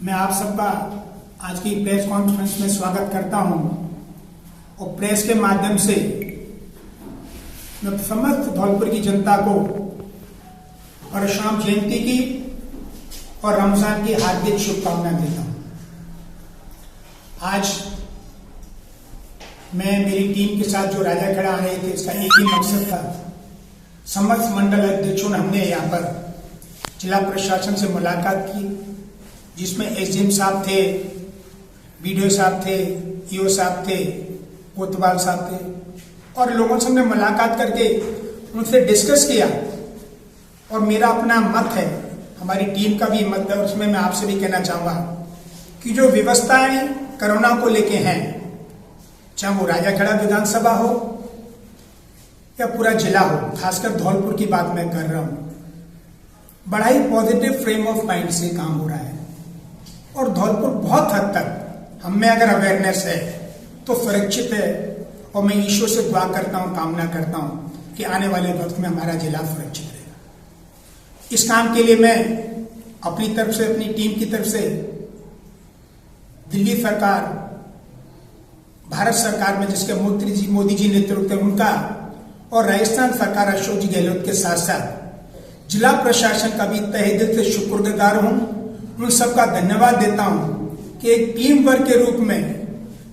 मैं आप सबका आज की प्रेस कॉन्फ्रेंस में स्वागत करता हूं और प्रेस के माध्यम से मैं समस्त धौलपुर की जनता को परशुराम जयंती की और रमजान की हार्दिक शुभकामनाएं देता हूं। आज मैं मेरी टीम के साथ जो राजा खड़ा आ रहे थे, इसका एक ही मकसद था। समस्त मंडल अध्यक्षों ने हमने यहाँ पर जिला प्रशासन से मुलाकात की, जिसमें एसडीएम साहब थे, बीडीओ साहब थे, ईओ साहब थे, कोतवाल साहब थे और लोगों से हमने मुलाकात करके उनसे डिस्कस किया। और मेरा अपना मत है, हमारी टीम का भी मत है, और उसमें मैं आपसे भी कहना चाहूँगा कि जो व्यवस्थाएं कोरोना को लेके हैं, चाहे वो राजाखेड़ा विधानसभा हो या पूरा जिला हो, खासकर धौलपुर की बात मैं कर रहा हूँ, बड़ा ही पॉजिटिव फ्रेम ऑफ माइंड से काम हो रहा है। और धौलपुर बहुत हद तक हम में अगर अवेयरनेस है तो सुरक्षित है। और मैं ईश्वर से दुआ करता हूँ, कामना करता हूँ कि आने वाले वक्त में हमारा जिला सुरक्षित रहेगा। इस काम के लिए मैं अपनी तरफ से, अपनी टीम की तरफ से दिल्ली सरकार, भारत सरकार में जिसके मोदी जी नेतृत्व है उनका, और राजस्थान सरकार अशोक जी गहलोत के साथ साथ जिला प्रशासन का भी तहे दिल से शुक्रगुजार हूं। उन सबका धन्यवाद देता हूं कि एक टीम वर्क के रूप में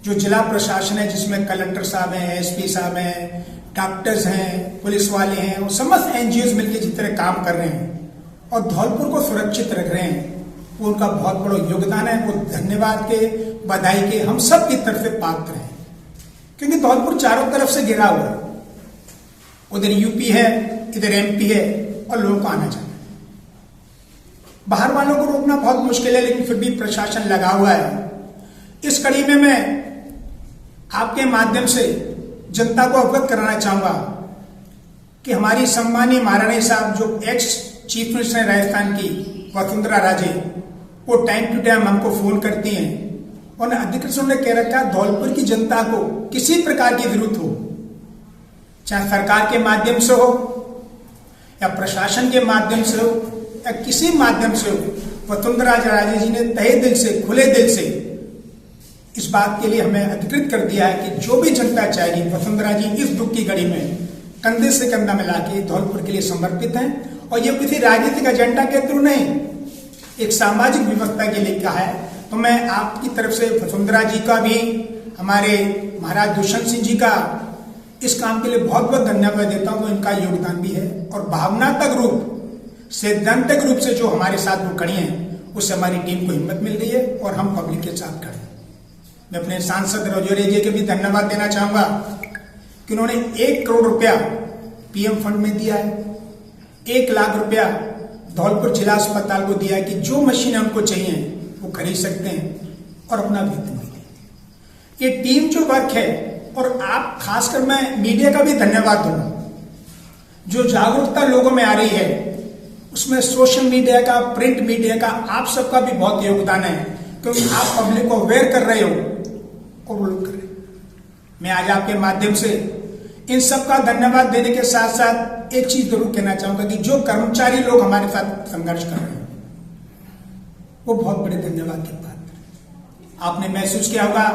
जो जिला प्रशासन है, जिसमें कलेक्टर साहब हैं, एसपी साहब हैं, डॉक्टर्स हैं, पुलिस वाले हैं, और समस्त एनजीओ मिलकर जिस तरह काम कर रहे हैं और धौलपुर को सुरक्षित रख रहे हैं, वो उनका बहुत बड़ा योगदान है। वो धन्यवाद के, बधाई के हम सब की तरफ से पात्र हैं, क्योंकि धौलपुर चारों तरफ से घिरा हुआ है। उधर यूपी है, इधर एमपी है, और लोगों को आना चाहिए। बाहर वालों को रोकना बहुत मुश्किल है, लेकिन फिर भी प्रशासन लगा हुआ है। इस कड़ी में मैं आपके माध्यम से जनता को अवगत कराना चाहूंगा कि हमारी सम्मानीय महारानी साहब, जो एक्स चीफ मिनिस्टर है राजस्थान की, वसुंधरा राजे, वो टाइम टू टाइम हमको फोन करती हैं। और अधिकृत ने कह रखा है धौलपुर की जनता को किसी प्रकार की जरूरत हो, चाहे सरकार के माध्यम से हो या प्रशासन के माध्यम से हो या किसी माध्यम से हो, वसुंधरा राजे जी ने तहे दिल से, खुले दिल से इस बात के लिए हमें अधिकृत कर दिया है कि जो भी जनता चाहेगी, वसुंधरा जी इस दुख की घड़ी में कंधे से कंधा मिला के धौलपुर के लिए समर्पित हैं। और ये किसी राजनीतिक एजेंडा के थ्रू नहीं, एक सामाजिक व्यवस्था के लिए कहा है। तो मैं आपकी तरफ से वसुंधरा जी का भी, हमारे महाराज दुष्यंत सिंह जी का इस काम के लिए बहुत बहुत धन्यवाद देता हूँ। इनका योगदान भी है, और भावनात्मक रूप, सैद्धांतिक रूप से जो हमारे साथ वो खड़ी हैं, उससे हमारी टीम को हिम्मत मिल रही है और हम पब्लिक के साथ खड़े हैं। मैं अपने सांसद रजौरिया जी के भी धन्यवाद देना चाहूंगा कि उन्होंने 1 करोड़ रुपया पीएम फंड में दिया है, 1 लाख रुपया धौलपुर जिला अस्पताल को दिया है कि जो मशीनें उनको चाहिए वो खरीद सकते हैं और अपना वेतन भी दें। ये टीम जो वर्क है, और आप खासकर मैं मीडिया का भी धन्यवाद दूंगा, जो जागरूकता लोगों में आ रही है, उसमें सोशल मीडिया का, प्रिंट मीडिया का, आप सबका भी बहुत योगदान है, क्योंकि आप पब्लिक को अवेयर कर रहे हो और वो लोग कर रहे हैं। मैं आज आपके माध्यम से इन सबका धन्यवाद देने के साथ साथ एक चीज जरूर कहना चाहूंगा कि जो कर्मचारी लोग हमारे साथ संघर्ष कर रहे हैं, वो बहुत बड़े धन्यवाद के पात्र हैं। आपने महसूस किया होगा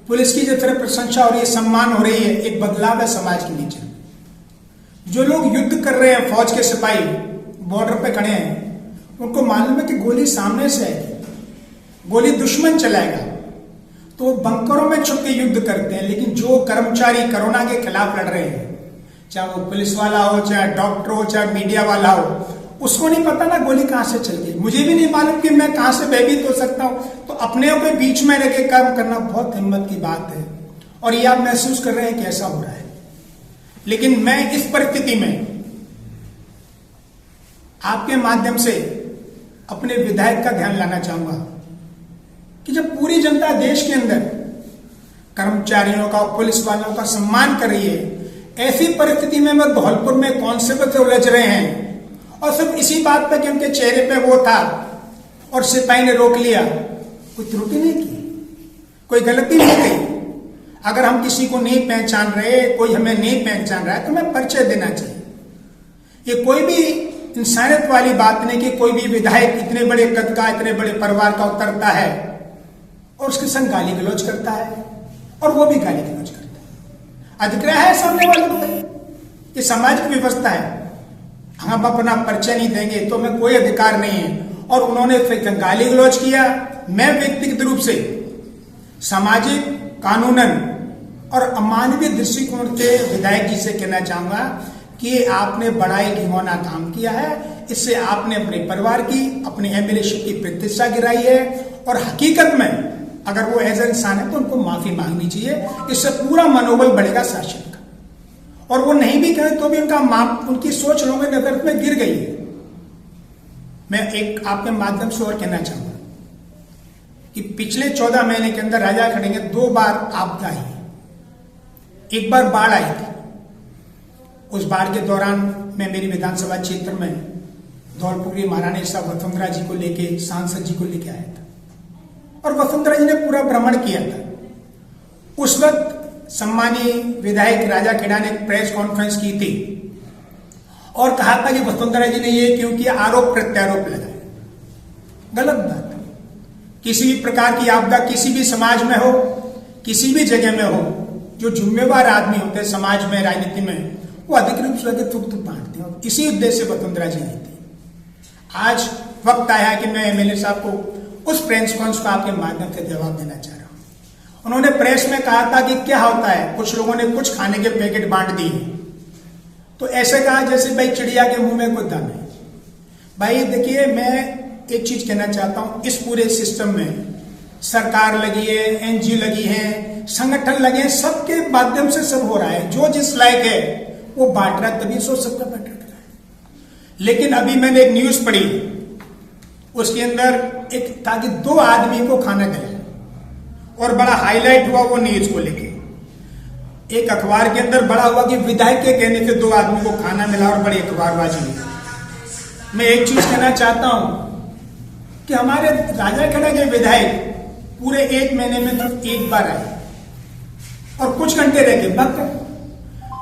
पुलिस की जिस तरह प्रशंसा हो रही है, सम्मान हो रही है, एक बदलाव है समाज के नीचे। जो लोग युद्ध कर रहे हैं, फौज के सिपाही बॉर्डर पे खड़े हैं, उनको मालूम है कि गोली सामने से आएगी, गोली दुश्मन चलाएगा, तो वो बंकरों में छुप के युद्ध करते हैं। लेकिन जो कर्मचारी कोरोना के खिलाफ लड़ रहे हैं, चाहे वो पुलिस वाला हो, चाहे डॉक्टर हो, चाहे मीडिया वाला हो, उसको नहीं पता ना गोली कहां से चल गई। मुझे भी नहीं मालूम कि मैं कहां से भयभीत हो सकता हूं। तो अपने के बीच में रह के काम करना बहुत हिम्मत की बात है, और ये आप महसूस कर रहे हैं कि ऐसा हो रहा है। लेकिन मैं इस परिस्थिति में आपके माध्यम से अपने विधायक का ध्यान लाना चाहूंगा कि जब पूरी जनता देश के अंदर कर्मचारियों का, पुलिस वालों का सम्मान कर रही है, ऐसी परिस्थिति में वह धौलपुर में कांस्टेबल से उलझ रहे हैं, और सिर्फ इसी बात पे कि उनके चेहरे पे वो था और सिपाही ने रोक लिया, कोई त्रुटि नहीं की, कोई गलती नहीं की। अगर हम किसी को नहीं पहचान रहे, कोई हमें नहीं पहचान रहा है, तो हमें परिचय देना चाहिए। ये कोई भी इंसानियत वाली बात नहीं कि कोई भी विधायक इतने बड़े कद का, इतने बड़े परिवार का उतरता है और उसके संग गाली गलौज करता है, और वो भी गाली गलौज करता है। अधिकार है सामने वाले को, ये सामाजिक व्यवस्था है। हम अपना परिचय नहीं देंगे तो हमें कोई अधिकार नहीं है। और उन्होंने फिर गाली गलौज किया। मैं व्यक्तिगत रूप से सामाजिक, कानूनन और अमानवीय दृष्टिकोण से विधायक जी से कहना चाहूंगा कि आपने बड़ा ही घिनौना काम किया है। इससे आपने अपने परिवार की, अपने एमएलएशिप की प्रतिष्ठा गिराई है। और हकीकत में अगर वो एज इंसान है तो उनको माफी मांगनी चाहिए। इससे पूरा मनोबल बढ़ेगा शासन का। और वो नहीं भी कहें तो भी उनकी सोच लोगों की नजर में गिर गई है। मैं एक आपके माध्यम से और कहना चाहूंगा कि पिछले 14 महीने के अंदर राजाखेड़ा में 2 बार आपदा आई। एक बार बाढ़ आई थी। उस बाढ़ के दौरान मैं मेरी विधानसभा क्षेत्र में धौलपुरी महारानी साहब वसुंधरा जी को लेके, सांसद जी को लेके आया था और वसुंधरा जी ने पूरा भ्रमण किया था। उस वक्त सम्मानीय विधायक राजाखेड़ा ने एक प्रेस कॉन्फ्रेंस की थी और कहा था कि वसुंधरा जी ने ये क्योंकि आरोप प्रत्यारोप लगाए। गलत बात है। किसी भी प्रकार की आपदा किसी भी समाज में हो, किसी भी जगह में हो, जो जिम्मेवार आदमी होते हैं समाज में, राजनीति में, वो अधिक रूप से दुख बांटते हैं। इसी उद्देश्य से वसुंधरा जी आई थी। आज वक्त आया कि मैं एमएलए साहब को उस प्रेस कॉन्फ्रेंस को आपके माध्यम से जवाब देना चाह रहा हूं। उन्होंने प्रेस में कहा था कि क्या होता है, कुछ लोगों ने कुछ खाने के पैकेट बांट दिए तो ऐसे कहा जैसे भाई चिड़िया के मुंह में कोई दम है। भाई देखिए, मैं एक चीज कहना चाहता हूं, इस पूरे सिस्टम में सरकार लगी है, एनजीओ लगी है, संगठन लगे हैं, सबके माध्यम से सब हो रहा है। जो जिस लायक है वो बांट रहा है, तभी सोच सकता बैठ रहा है। लेकिन अभी मैंने एक न्यूज पढ़ी, उसके अंदर एक ताकि 2 आदमी को खाना दिलाया और बड़ा हाईलाइट हुआ वो न्यूज को लेके। एक अखबार के अंदर बड़ा हुआ कि विधायक के कहने से 2 आदमी को खाना मिला और बड़ी अखबारबाजी हुई। मैं एक चीज कहना चाहता हूं कि हमारे राजाखेड़ा के विधायक पूरे 1 महीने में सिर्फ 1 बार आए और कुछ घंटे रह के भाग गए।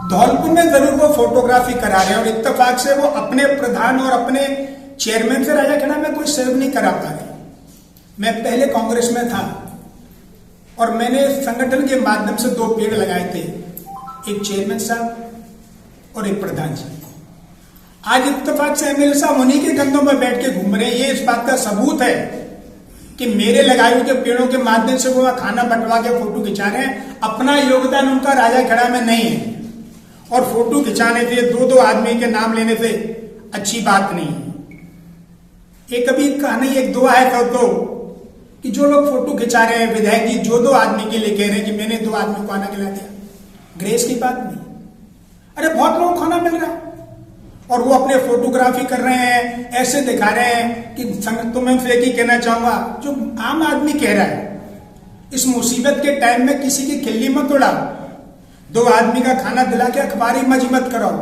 धौलपुर में जरूर वो फोटोग्राफी करा रहे हैं और इत्तेफाक से वो अपने प्रधान और अपने चेयरमैन से राजाखेड़ा में कोई सहयोग नहीं करा पा रहे। मैं पहले कांग्रेस में था और मैंने संगठन के माध्यम से 2 पेड़ लगाए थे, एक चेयरमैन साहब और एक प्रधान जी। आज इत्तेफाक से एमएलए साहब उन्हीं के कंधों में बैठ के घूम रहे हैं। ये इस बात का सबूत है कि मेरे लगाए हुए पेड़ों के माध्यम से वो खाना बंटवा के फोटो खिंचा रहे हैं। अपना योगदान उनका राजाखेड़ा में नहीं है और फोटो खिंचाने से 2-2 आदमी के नाम लेने से अच्छी बात नहीं है। एक कभी कहानी, एक दुआ है तो कि जो लोग फोटो खिंचा रहे हैं विधायक जी, जो 2 आदमी के लिए कह रहे हैं कि मैंने 2 आदमी को खाना खिला दिया, ग्रेस की बात नहीं। अरे बहुत लोगों को खाना मिल रहा है और वो अपने फोटोग्राफी कर रहे हैं, ऐसे दिखा रहे हैं कि तुम्हें से एक ही कहना चाहूंगा, जो आम आदमी कह रहा है, इस मुसीबत के टाइम में किसी की खिल्ली मत उड़ाओ। 2 आदमी का खाना दिला के अखबारी मजी मत कराओ,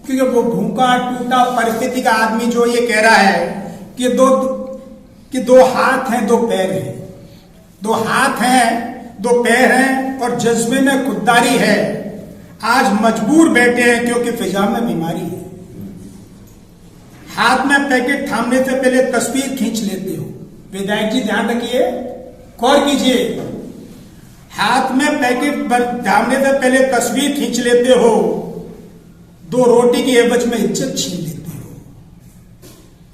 क्योंकि वो भूखा टूटा परिस्थिति का आदमी जो ये कह रहा है कि 2 हाथ हैं 2 पैर हैं, 2 हाथ हैं 2 पैर हैं और जज्बे में खुददारी है। आज मजबूर बैठे हैं क्योंकि फिजा में बीमारी है। हाथ में पैकेट थामने से पहले तस्वीर खींच लेते हो। विधायक जी ध्यान रखिए, गौर कीजिए, हाथ में पैकेट थामने से पहले तस्वीर खींच लेते हो, 2 रोटी की एवज में इज्जत छीन लेते हो।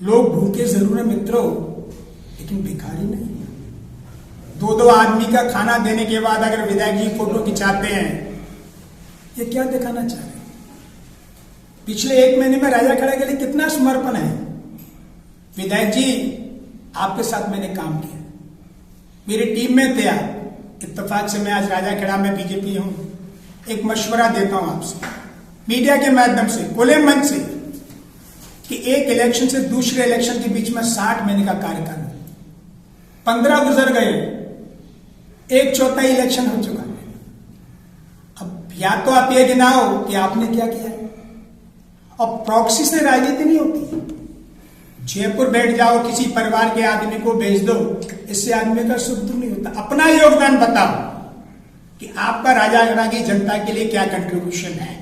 लोग भूखे जरूर है मित्रों, लेकिन भिखारी नहीं। 2-2 आदमी का खाना देने के बाद अगर विधायक जी फोटो खिंचाते हैं, ये क्या दिखाना चाह रहे हैं? पिछले 1 महीने में राजाखेड़ा के लिए कितना समर्पण है। विधायक जी, आपके साथ मैंने काम किया, मेरी टीम में थे आप। इत्तेफाक से मैं आज राजाखेड़ा में बीजेपी हूं। एक मशवरा देता हूं आपसे मीडिया के माध्यम से, खुले मन से, कि एक इलेक्शन से दूसरे इलेक्शन के बीच में 60 महीने का कार्यकाल, 15 गुजर गए, 1/4 इलेक्शन हो चुका है। अब या तो आप ये गिनाओ कि आपने क्या किया है। और प्रॉक्सी से राजनीति नहीं होती। जयपुर बैठ जाओ, किसी परिवार के आदमी को भेज दो, इससे आदमी का सुख नहीं होता। अपना योगदान बताओ कि आपका राजाखेड़ा की जनता के लिए क्या कंट्रीब्यूशन है।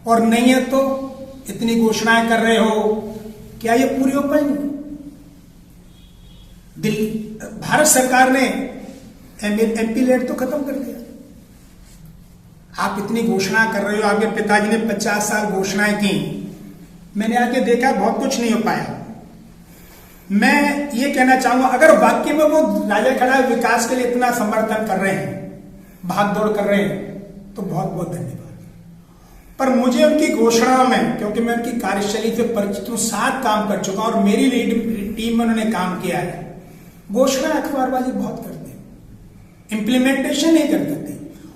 और नहीं है तो इतनी घोषणाएं कर रहे हो, क्या ये पूरी हो पाएंगी? भारत सरकार ने एमपी लेट तो खत्म कर दिया। आप इतनी घोषणा कर रहे हो, आपके पिताजी ने 50 साल घोषणाएं की, मैंने आके देखा बहुत कुछ नहीं हो पाया। मैं ये कहना चाहूंगा, अगर वाकई में वो राजाखेड़ा विकास के लिए इतना समर्थन कर रहे हैं, भाग दौड़ कर रहे हैं, तो बहुत बहुत धन्यवाद। पर मुझे उनकी घोषणाओं में, क्योंकि मैं उनकी कार्यशैली से परिचित हूं, 7 काम कर चुका और मेरी टीम में उन्होंने काम किया है, घोषणा अखबारबाजी बहुत करते हैं, इंप्लीमेंटेशन नहीं करते थे।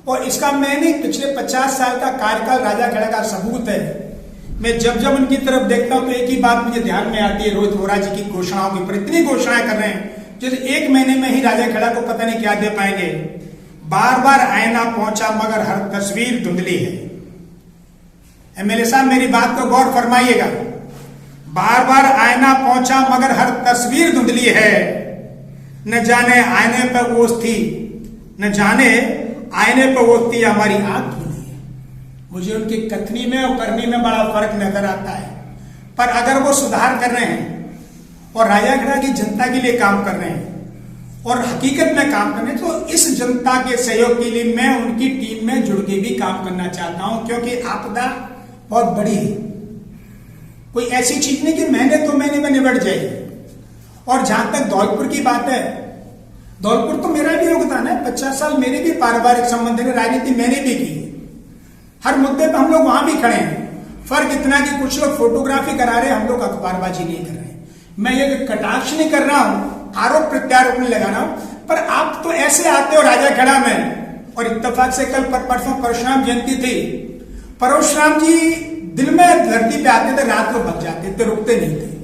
और इसका मैंने पिछले 50 साल का कार्यकाल राजाखेड़ा का सबूत है। मैं जब जब उनकी तरफ देखता हूं तो एक ही बात मुझे ध्यान में आती है, रोहित वोरा जी की घोषणाओं के ऊपर इतनी घोषणाएं कर रहे हैं, जैसे 1 महीने में ही राजाखेड़ा को पता नहीं क्या दे पाएंगे। बार बार आईना पहुंचा मगर हर तस्वीर धुंधली है। एमएलए साहब मेरी बात को गौर फरमाइएगा, बार बार आईना पहुंचा मगर हर तस्वीर धुंधली है। न जाने आईने पर ओस थी, न जाने आईने पर ओस थी हमारी आंख धुंधली है। मुझे उनकी कथनी में और करनी में बड़ा फर्क नजर आता है। पर अगर वो सुधार कर रहे हैं और राजाखेड़ा की जनता के लिए काम कर रहे हैं और हकीकत में काम करने, तो इस जनता के सहयोग के लिए मैं उनकी टीम में जुड़ के भी काम करना चाहता हूं, क्योंकि आपदा बहुत बड़ी है। कोई ऐसी चीज नहीं कि महीने में निबट जाएगी। और जहां तक दौलतपुर की बात है, दौलतपुर तो मेरा भी योगदान है, 50 साल मेरे भी पारिवारिक संबंध है, राजनीति मैंने भी की। हर मुद्दे पर हम लोग वहां भी खड़े हैं। फर्क इतना कि कुछ लोग फोटोग्राफी करा रहे हैं, हम लोग अखबारबाजी नहीं कर रहे हैं। मैं ये कटाक्ष नहीं कर रहा हूं, आरोप प्रत्यारोप नहीं लगा रहा हूं, पर आप तो ऐसे आते हो राजाखेड़ा में, और इत्तेफाक से कल परसों परशुराम जयंती थी, परशुराम जी दिन में धरती पे आते थे, रात को भग जाते थे, रुकते नहीं थे।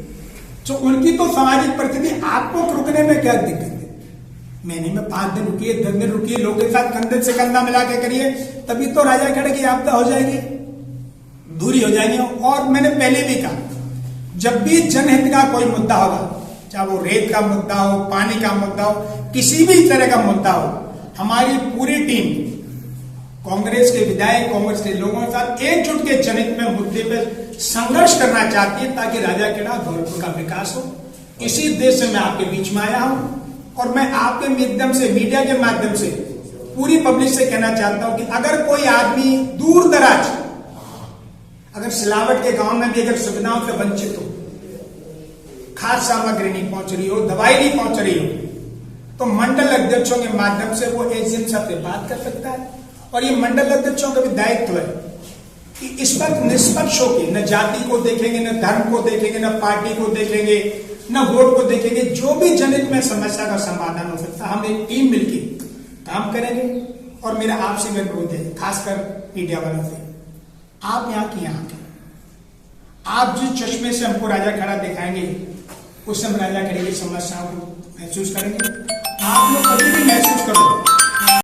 तो उनकी तो सामाजिक परिस्थिति, आपको रुकने में क्या दिक्कत है? महीने में 5 दिन रुकिए, 10 दिन रुकिए, लोगों के साथ कंधे से कंधा मिला के करिए, तभी तो राजाखेड़ा की आपदा हो जाएगी, दूरी हो जाएगी। और मैंने पहले भी कहा, जब भी जनहित का कोई मुद्दा होगा, चाहे वो रेत का मुद्दा हो, पानी का मुद्दा हो, किसी भी तरह का मुद्दा हो, हमारी पूरी टीम कांग्रेस के विधायक, कांग्रेस के लोगों के साथ एकजुट के जनहित में मुद्दे पर संघर्ष करना चाहती है, ताकि राजाखेड़ा दौलतपुर का विकास हो। इसी उद्देश्य से मैं आपके बीच में आया हूं, और मैं आपके माध्यम से, मीडिया के माध्यम से पूरी पब्लिक से कहना चाहता हूं कि अगर कोई आदमी दूर दराज, अगर सिलावट के गांव में भी अगर सुविधाओं से वंचित हो, खाद्य सामग्री नहीं पहुंच रही हो, दवाई नहीं पहुंच रही हो, तो मंडल अध्यक्षों के माध्यम से वो एसडीएम साहब से बात कर सकता है। और ये मंडल अध्यक्षों का भी दायित्व है कि इस पर निष्पक्ष होकर, न जाति को देखेंगे, न धर्म को देखेंगे, न पार्टी को देखेंगे, न वोट को देखेंगे, जो भी जनहित में समस्या का समाधान हो सकता है, हम एक टीम मिलकर काम करेंगे। और मेरा आपसे भी अनुरोध है, खासकर मीडिया वालों से, आप यहाँ की यहाँ के, आप जिस चश्मे से हमको राजाखेड़ा दिखाएंगे, उस समय राजाखेड़ा की समस्याओं को महसूस करेंगे। आप लोग कभी भी महसूस करो